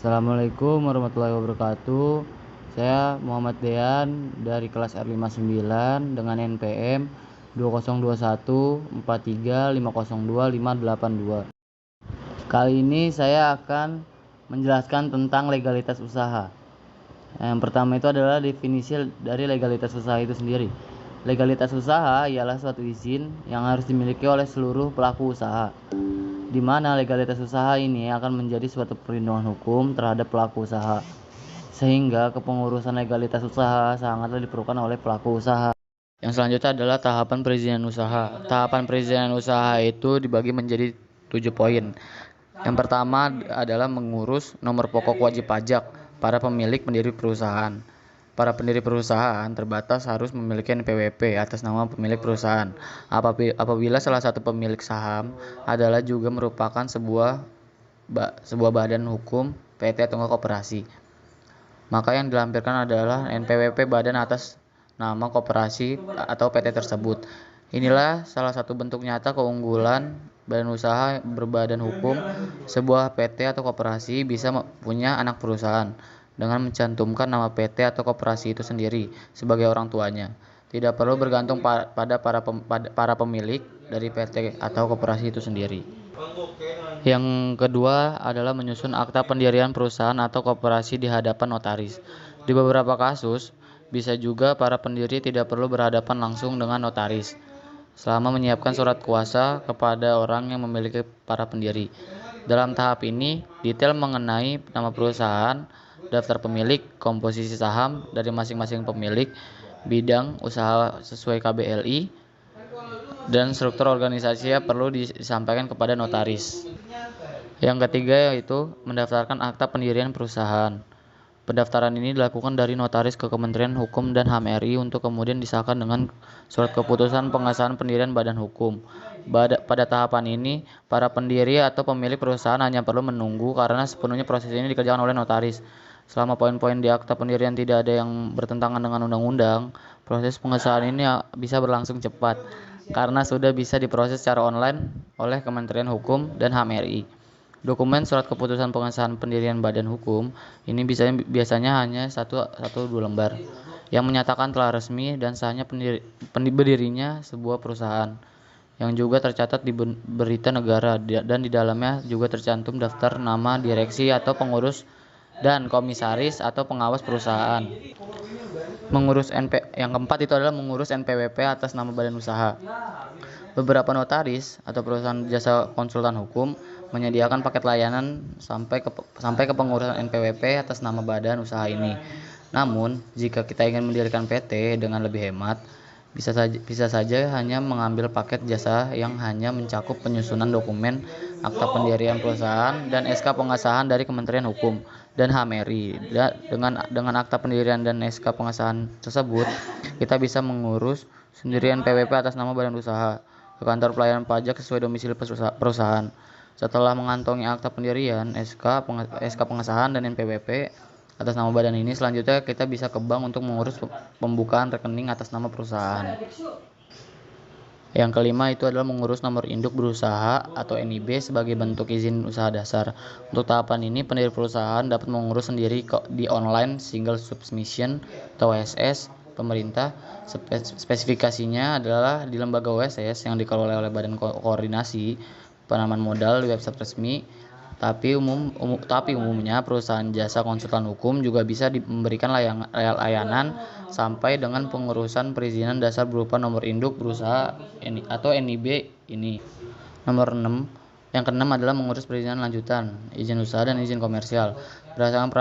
Assalamualaikum warahmatullahi wabarakatuh. Saya Muhammad Dean dari kelas R59 dengan NPM 202143502582. Kali ini saya akan menjelaskan tentang legalitas usaha. Yang pertama itu adalah definisi dari legalitas usaha itu sendiri. Legalitas usaha ialah suatu izin yang harus dimiliki oleh seluruh pelaku usaha, di mana legalitas usaha ini akan menjadi suatu perlindungan hukum terhadap pelaku usaha, sehingga kepengurusan legalitas usaha sangatlah diperlukan oleh pelaku usaha. Yang selanjutnya adalah tahapan perizinan usaha. Tahapan perizinan usaha itu dibagi menjadi 7 poin. Yang pertama adalah mengurus nomor pokok wajib pajak para pemilik pendiri perusahaan. Para pendiri perusahaan terbatas harus memiliki NPWP atas nama pemilik perusahaan. Apabila salah satu pemilik saham adalah juga merupakan sebuah badan hukum, PT atau koperasi, maka yang dilampirkan adalah NPWP badan atas nama koperasi atau PT tersebut. Inilah salah satu bentuk nyata keunggulan badan usaha berbadan hukum. Sebuah PT atau koperasi bisa punya anak perusahaan dengan mencantumkan nama PT atau koperasi itu sendiri sebagai orang tuanya. Tidak perlu bergantung pada para pemilik dari PT atau koperasi itu sendiri. Yang kedua adalah menyusun akta pendirian perusahaan atau koperasi di hadapan notaris. Di beberapa kasus, bisa juga para pendiri tidak perlu berhadapan langsung dengan notaris, selama menyiapkan surat kuasa kepada orang yang memiliki para pendiri. Dalam tahap ini, detail mengenai nama perusahaan, daftar pemilik, komposisi saham dari masing-masing pemilik, bidang usaha sesuai KBLI, dan struktur organisasi perlu disampaikan kepada notaris. Yang ketiga yaitu mendaftarkan akta pendirian perusahaan. Pendaftaran ini dilakukan dari notaris ke Kementerian Hukum dan HAM RI untuk kemudian disahkan dengan surat keputusan pengesahan pendirian badan hukum. Pada tahapan ini, para pendiri atau pemilik perusahaan hanya perlu menunggu karena sepenuhnya proses ini dikerjakan oleh notaris. Selama poin-poin di akta pendirian tidak ada yang bertentangan dengan undang-undang, proses pengesahan ini bisa berlangsung cepat karena sudah bisa diproses secara online oleh Kementerian Hukum dan HAM RI. Dokumen surat keputusan pengesahan pendirian badan hukum ini biasanya hanya 1-2 lembar yang menyatakan telah resmi dan sahnya berdirinya sebuah perusahaan, yang juga tercatat di berita negara, dan di dalamnya juga tercantum daftar nama direksi atau pengurus dan komisaris atau pengawas perusahaan. Yang keempat itu adalah mengurus NPWP atas nama badan usaha. Beberapa notaris atau perusahaan jasa konsultan hukum menyediakan paket layanan sampai ke pengurusan NPWP atas nama badan usaha ini. Namun, jika kita ingin mendirikan PT dengan lebih hemat, bisa saja hanya mengambil paket jasa yang hanya mencakup penyusunan dokumen akta pendirian perusahaan dan SK pengesahan dari Kementerian Hukum dan HAM RI. Dengan akta pendirian dan SK pengesahan tersebut, kita bisa mengurus sendirian NPWP atas nama badan usaha ke kantor pelayanan pajak sesuai domisili perusahaan. Setelah mengantongi akta pendirian, SK pengesahan dan NPWP atas nama badan ini, selanjutnya kita bisa ke bank untuk mengurus pembukaan rekening atas nama perusahaan. Yang kelima itu adalah mengurus nomor induk berusaha atau NIB sebagai bentuk izin usaha dasar. Untuk tahapan ini, pendiri perusahaan dapat mengurus sendiri di online single submission atau OSS pemerintah. Spesifikasinya adalah di lembaga OSS yang dikelola oleh Badan Koordinasi Penanaman Modal di website resmi. Tapi umumnya perusahaan jasa konsultan hukum juga bisa memberikan layanan sampai dengan pengurusan perizinan dasar berupa nomor induk berusaha atau NIB ini. Yang keenam adalah mengurus perizinan lanjutan, izin usaha dan izin komersial. Berdasarkan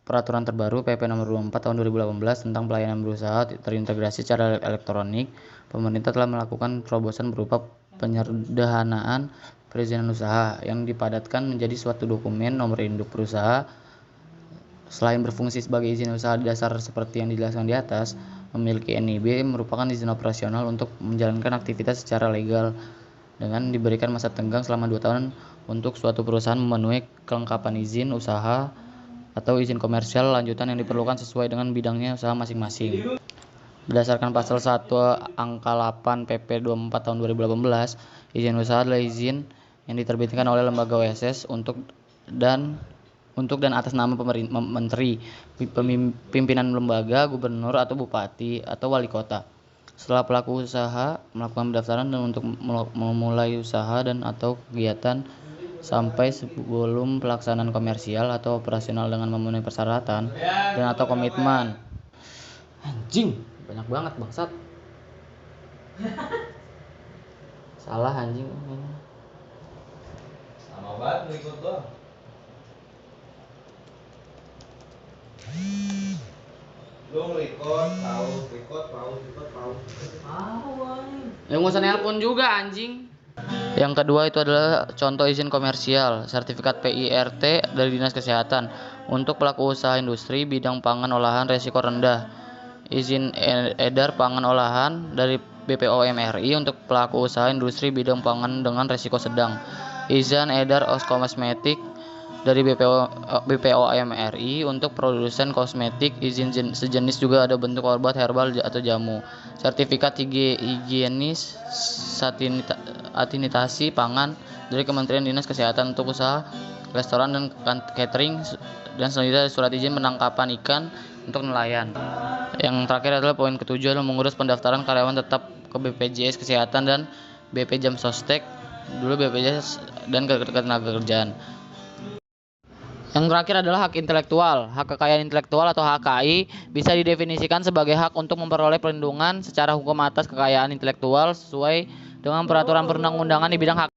peraturan terbaru PP nomor 24 tahun 2018 tentang pelayanan berusaha terintegrasi secara elektronik, pemerintah telah melakukan terobosan berupa penyederhanaan perizinan usaha yang dipadatkan menjadi suatu dokumen nomor induk berusaha. Selain berfungsi sebagai izin usaha dasar seperti yang dijelaskan di atas, memiliki NIB merupakan izin operasional untuk menjalankan aktivitas secara legal dengan diberikan masa tenggang selama 2 tahun untuk suatu perusahaan memenuhi kelengkapan izin usaha atau izin komersial lanjutan yang diperlukan sesuai dengan bidangnya usaha masing-masing. Berdasarkan pasal 1 angka 8 PP 24 tahun 2018, izin usaha adalah izin yang diterbitkan oleh lembaga OSS untuk dan untuk dan atas nama menteri, pimpinan lembaga, gubernur atau bupati atau wali kota. Setelah pelaku usaha melakukan pendaftaran dan untuk memulai usaha dan atau kegiatan sampai sebelum pelaksanaan komersial atau operasional dengan memenuhi persyaratan dan atau komitmen. Anjing, banyak banget bangsat. Salah anjing. Sama banget ngikut doang. Lu record tahu. Nggak usah nelpon juga anjing. Yang kedua itu adalah contoh izin komersial, sertifikat PIRT dari Dinas Kesehatan untuk pelaku usaha industri bidang pangan olahan resiko rendah. Izin edar pangan olahan dari BPOM RI untuk pelaku usaha industri bidang pangan dengan resiko sedang. Izin edar kosmetik dari BPOM RI untuk produsen kosmetik. Izin sejenis juga ada bentuk obat herbal atau jamu. Sertifikat higienis sanitasi pangan dari Kementerian Dinas Kesehatan untuk usaha restoran dan catering, dan selanjutnya surat izin penangkapan ikan untuk nelayan. Yang terakhir adalah poin ketujuh adalah mengurus pendaftaran karyawan tetap ke BPJS Kesehatan dan BP Jam Sostek, dulu BPJS, dan Ketenagakerjaan. Yang terakhir adalah hak intelektual. Hak kekayaan intelektual atau HKI bisa didefinisikan sebagai hak untuk memperoleh perlindungan secara hukum atas kekayaan intelektual sesuai dengan peraturan perundang-undangan di bidang hak